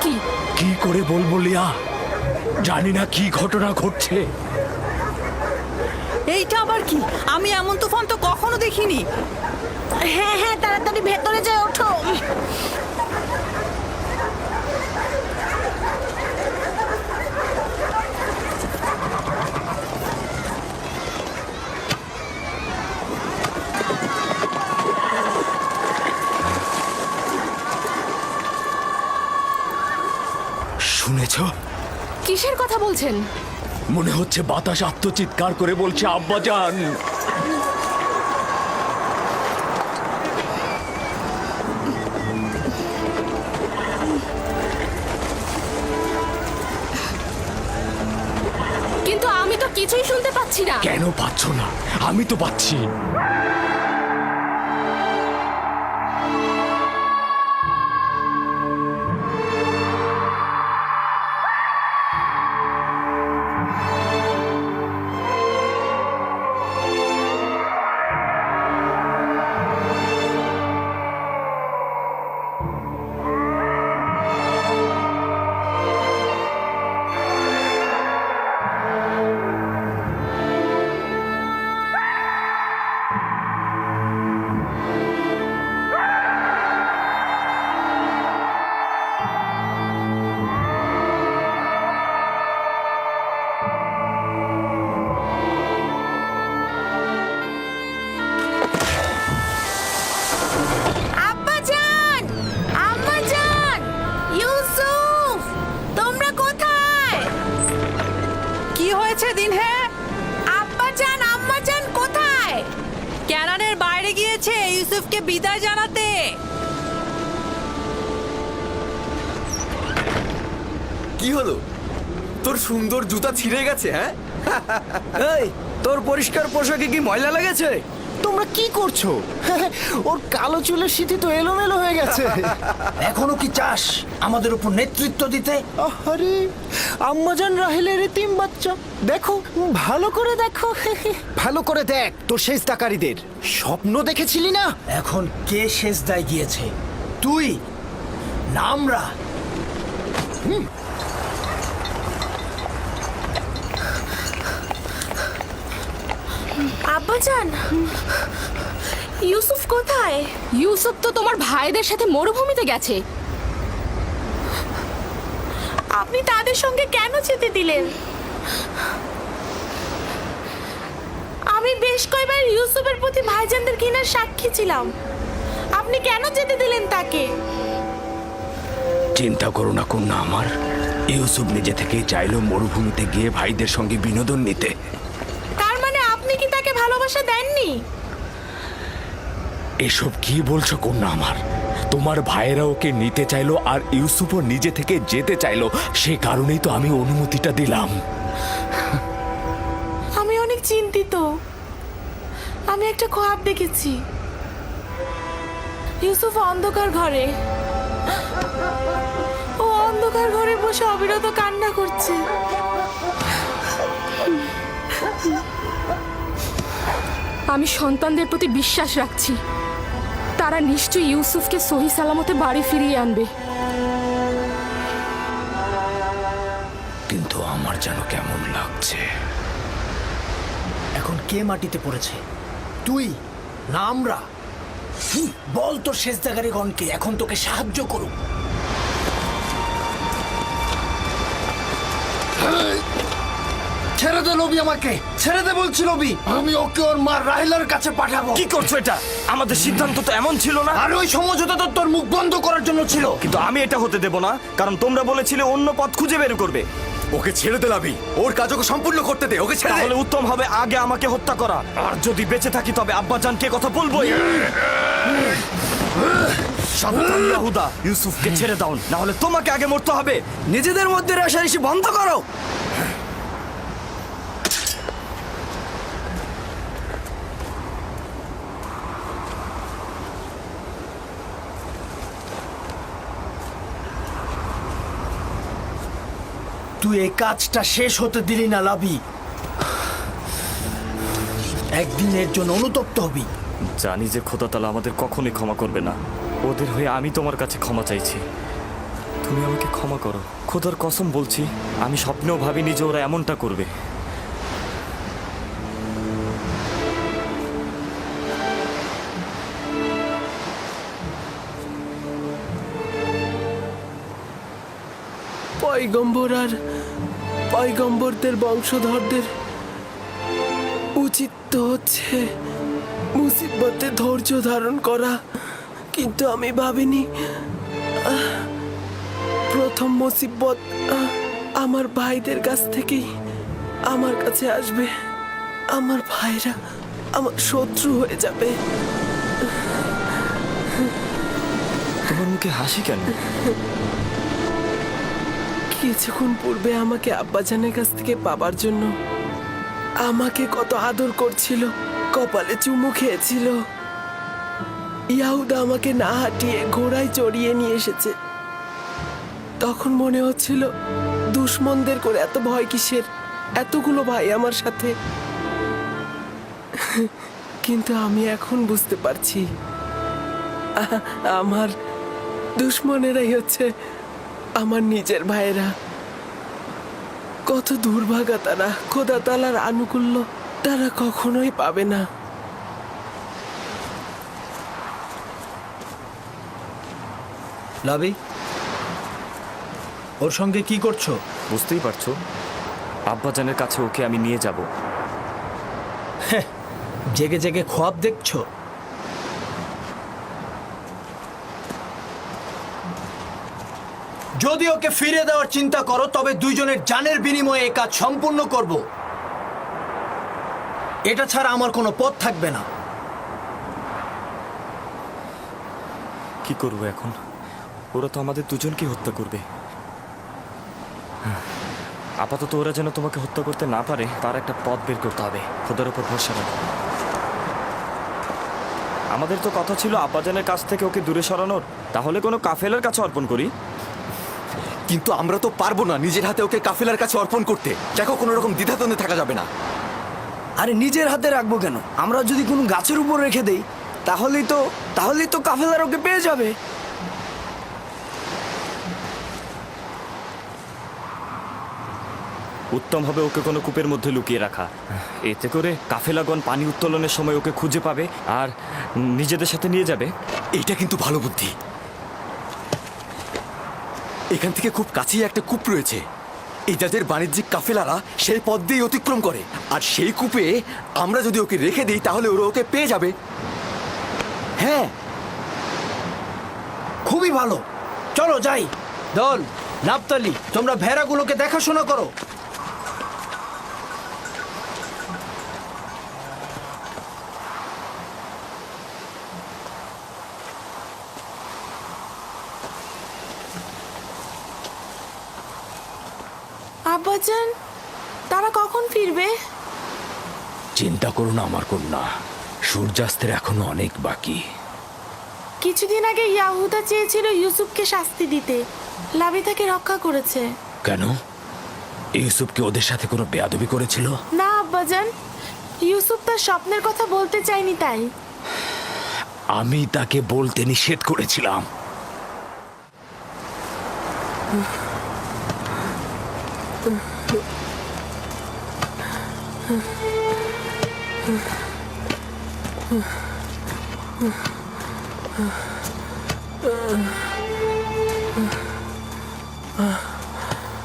বলছি। কি করে বলবো লিয়া, জানি না কি ঘটনা ঘটছে। এইটা আবার কি? আমি এমন তুফান তো কখনো দেখিনি। হ্যাঁ হ্যাঁ, তাড়াতাড়ি ভেতরে যায়, ওঠো। শুনেছ? কিসের কথা বলছেন? মনে হচ্ছে বাতাস আত্মচিৎকার করে বলছে আব্বাজান। কিন্তু আমি তো কিছুই শুনতে পাচ্ছি না। কেন পাচ্ছ না? আমি তো পাচ্ছি। আব্বাজান, আম্মাজান, ইউসুফ, তোমরা কোথায়? কি হয়েছে দিনহে? আব্বাজান, আম্মাজান কোথায়? ক্যানানের বাইরে গিয়েছে ইউসুফকে বিদায় জানাতে। কি হলো? তোর সুন্দর জুতা ছিঁড়ে গেছে? হ্যাঁ, এই, তোর পরিষ্কার পোশাকে কি ময়লা লেগেছে? তোমরা কি করছো? ওর কালো চুলের সিঁথি তো এলোমেলো হয়ে গেছে। এখনো কি চাস আমাদের উপর নেতৃত্ব দিতে? আরে আম্মাজান রাহেলের এতিম বাচ্চা, দেখো, ভালো করে দেখো। ভালো করে দেখ তোর সেজদাকারীদের। স্বপ্ন দেখেছিলি না? এখন কে সেজদায় গিয়েছে? তুই না আমরা? আব্বাজান, ইউসুফ কোথায়? ইউসুফ তো তোমার ভাইদের সাথে মরুভূমিতে গেছে। আপনি তাদের সঙ্গে কেন যেতে দিলেন? আমি বেশ কয়েকবার ইউসুফের প্রতি ভাইজানদের ঘৃণার সাক্ষী ছিলাম। আপনি কেন যেতে দিলেন তাকে? চিন্তা করো না কন্যা আমার, ইউসুফ নিজে থেকেই চাইলো মরুভূমিতে গিয়ে ভাইদের সঙ্গে বিনোদন নিতে। তার মানে আপনি কি তাকে ভালোবাসা দেননি? এসব কি বলছো কন্যা আমার? তোমার ভাইয়েরা ওকে নিতে চাইলো আর ইউসুফও নিজে থেকে যেতে চাইলো, সে কারণেই তো আমি অনুমতিটা দিলাম। আমি অনেক চিন্তিত। আমি একটা খোয়াব দেখেছি। ইউসুফ অন্ধকার ঘরে, ও অন্ধকার ঘরে বসে অবিরত কান্না করছে। আমি সন্তানদের প্রতি বিশ্বাস রাখছি, তারা নিশ্চয়ই ইউসুফকে সহি সালামতে বাড়ি ফিরিয়ে আনবে। কিন্তু আমার যেন কেমন লাগছে। এখন কে মাটিতে পড়েছে? তুই না আমরা? বল তোর সেজদাকারীগণকে এখন তোকে সাহায্য করুক। ছেড়ে দে লবি, আমাকে ছেড়ে দে বলছি লবি। আমি ওকে ওর মা রাহেলার কাছে পাঠাবো। কি করছো এটা? আমাদের সিদ্ধান্ত তো এমন ছিল না। আর ওই সমঝোতা তো তোর মুখ বন্ধ করার জন্য ছিল। কিন্তু আমি এটা হতে দেব না, কারণ তোমরা বলেছিলে অন্য পথ খুঁজে বের করবে। ওকে ছেড়ে দে লাবি, ওর কাজ ওকে সম্পূর্ণ করতে দে, ওকে ছেড়ে দে। তাহলে উত্তম হবে আগে আমাকে হত্যা করা, আর যদি বেঁচে থাকি তবে আব্বাজানকে কথা বলবোই। সাবধান ইয়াহুদা, ইউসুফকে ছেড়ে দাও, না হলে তোমাকে আগে মরতে হবে। নিজেদের মধ্যে রেষারেষি বন্ধ করো। তুই এই কাজটা শেষ হতে দিলি না লাবি। একদিনের জন্য অনুতপ্ত হবি। জানি যে খোদা তাআলা আমাদের কখনোই ক্ষমা করবে না। ওদের হয়ে আমি তোমার কাছে ক্ষমা চাইছি। তুমি আমাকে ক্ষমা করো, খোদার কসম বলছি আমি স্বপ্নেও ভাবিনি যে ওরা এমনটা করবে। পয়গম্বর আর পয়গম্বরদের বংশধরদের উচিত তো হচ্ছে মুসিবতে ধৈর্য ধারণ করা, কিন্তু আমি ভাবিনি প্রথম মুসিবত আমার ভাইদের কাছ থেকেই আমার কাছে আসবে। আমার ভাইরা আমার শত্রু হয়ে যাবে। তোমার মুখে হাসি কেন? কিছুক্ষণ পূর্বে আমাকে আব্বাজানের কাছ থেকে পাবার জন্য আমাকে কত আদর করছিল, কপালে চুমু খেয়েছিল। ইয়াহুদা আমাকে না হাঁটিয়ে ঘোড়ায় চড়িয়ে নিয়ে এসেছে। তখন মনে হচ্ছিল দুশ্মনদের করে এত ভয় কিসের, এতগুলো ভাই আমার সাথে। কিন্তু আমি এখন বুঝতে পারছি আমার দুশ্মনেরাই হচ্ছে আমার নিজের ভাইয়েরা। কত দুর্ভাগা তারা, খোদা তাআলার আনুকূল্য তারা কখনোই পাবে না। লাবি, ওর সঙ্গে কি করছো? বুঝতেই পারছো, আব্বাজানের কাছে ওকে আমি নিয়ে যাব। জেগে জেগে খোয়াব দেখছো? যদি ওকে ফিরে দেওয়ার চিন্তা করো তবে দুইজনের জানের বিনিময়ে এই কাজ সম্পূর্ণ করব। এটা ছাড়া আমার কোনো পথ থাকবে না। কি করবো এখন? ওরা তো আমাদের দুজনকে হত্যা করবে। আপাতত ওরা যেন তোমাকে হত্যা করতে না পারে তার একটা পথ বের করতে হবে। খোদার উপর ভরসা রাখো। আমাদের তো কথা ছিল আব্বাজানের কাছ থেকে ওকে দূরে সরানোর, তাহলে কোনো কাফেলার কাছে অর্পণ করি। কিন্তু আমরা তো পারবো না নিজের হাতে ওকে কাফেলার কাছে অর্পণ করতে। দেখো, কোনো রকম দ্বিধাদ্বন্দ্বে থাকা যাবে না। আরে নিজের হাতে রাখবো কেন? আমরা যদি কোনো গাছের উপর রেখে দেই তাহলেই তো কাফেলার ওকে পেয়ে যাবে। উত্তম হবে ওকে কোনো কূপের মধ্যে লুকিয়ে রাখা। এতে করে কাফেলাগণ পানি উত্তোলনের সময় ওকে খুঁজে পাবে আর নিজেদের সাথে নিয়ে যাবে। এইটা কিন্তু ভালো বুদ্ধি। এখান থেকে খুব কাছেই একটা কূপ রয়েছে। এই যাদের বাণিজ্যিক কাফেলারা সেই পথ দিয়ে অতিক্রম করে, আর সেই কূপে আমরা যদি ওকে রেখে দিই তাহলে ওরা ওকে পেয়ে যাবে। হ্যাঁ, খুবই ভালো, চলো যাই। দল, নাপতালি, তোমরা ভেড়াগুলোকে দেখাশোনা করো। আব্বাজান, তারা কখন ফিরবে? চিন্তা করো না আমার কন্যা, সূর্যাস্তের এখনো অনেক বাকি। কিছুদিন আগে ইয়াহুদা চেয়েছিল ইউসুফকে শাস্তি দিতে, লাবি তাকে রক্ষা করেছে। কেন? ইউসুফ কি ওদের সাথে কোনো বেয়াদবি করেছিল? না আব্বাজান, ইউসুফ তার স্বপ্নের কথা বলতে চায়নি তাই। আমি তাকে বলতে নিষেধ করেছিলাম।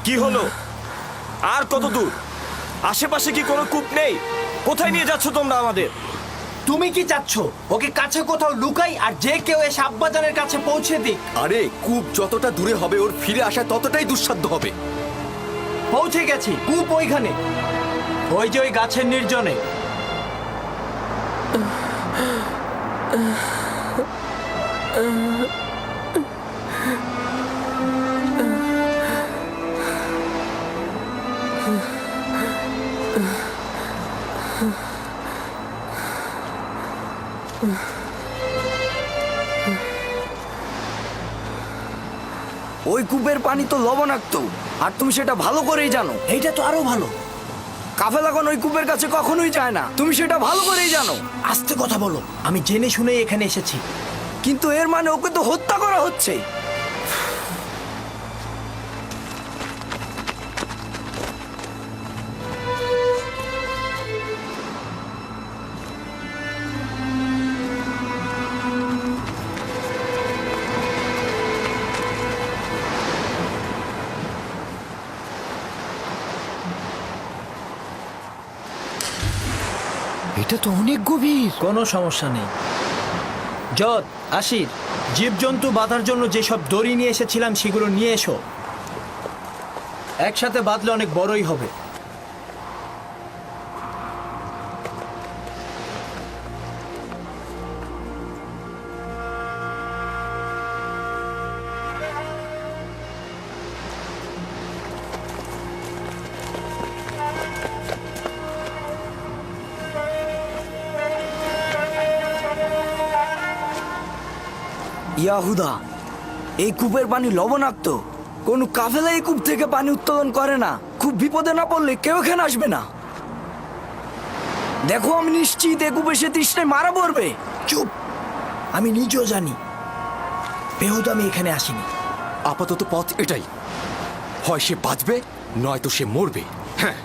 কি হলো? আর কত দূর? আশেপাশে কি কোনো কূপ নেই? কোথায় নিয়ে যাচ্ছ তোমরা আমাদের? তুমি কি চাচ্ছ ওকে কাছে কোথাও লুকাই আর যে কেউ এসে আব্বাজানের কাছে পৌঁছে দিক? আরে কূপ যতটা দূরে হবে ওর ফিরে আসা ততটাই দুঃসাধ্য হবে। পৌঁছে গেছি, কূপ ওইখানে, ওই যে ওই গাছের নির্জনে। ওই কূপের পানি তো লবণাক্ত, আর তুমি সেটা ভালো করেই জানো। এইটা তো আরো ভালো। কাফেলাগণ ওই কূপের কাছে কখনোই যায় না, তুমি সেটা ভালো করেই জানো। আস্তে কথা বলো, আমি জেনে শুনেই এখানে এসেছি। কিন্তু এর মানে ওকে তো হত্যা করা হচ্ছে। এটা তো অনেক গভীর। কোনো সমস্যা নেই। যত আশির জীবজন্তু বাঁধার জন্য যেসব দড়ি নিয়ে এসেছিলাম সেগুলো নিয়ে এসো। একসাথে বাঁধলে অনেক বড়ই হবে। ইয়াহুদা, এই কূপের পানি লবণাক্ত। কোন কাফেলা এই কূপ থেকে পানি উত্তোলন করে না। খুব বিপদে না পড়লে কেউ এখানে আসবে না। দেখো, আমি নিশ্চিত এই কূপে সে তৃষ্ণায় মারা পড়বে। চুপ, আমি নিজেও জানি, বেহুদা আমি এখানে আসিনি। আপাতত পথ এটাই, হয় সে বাঁচবে নয়তো সে মরবে। হ্যাঁ,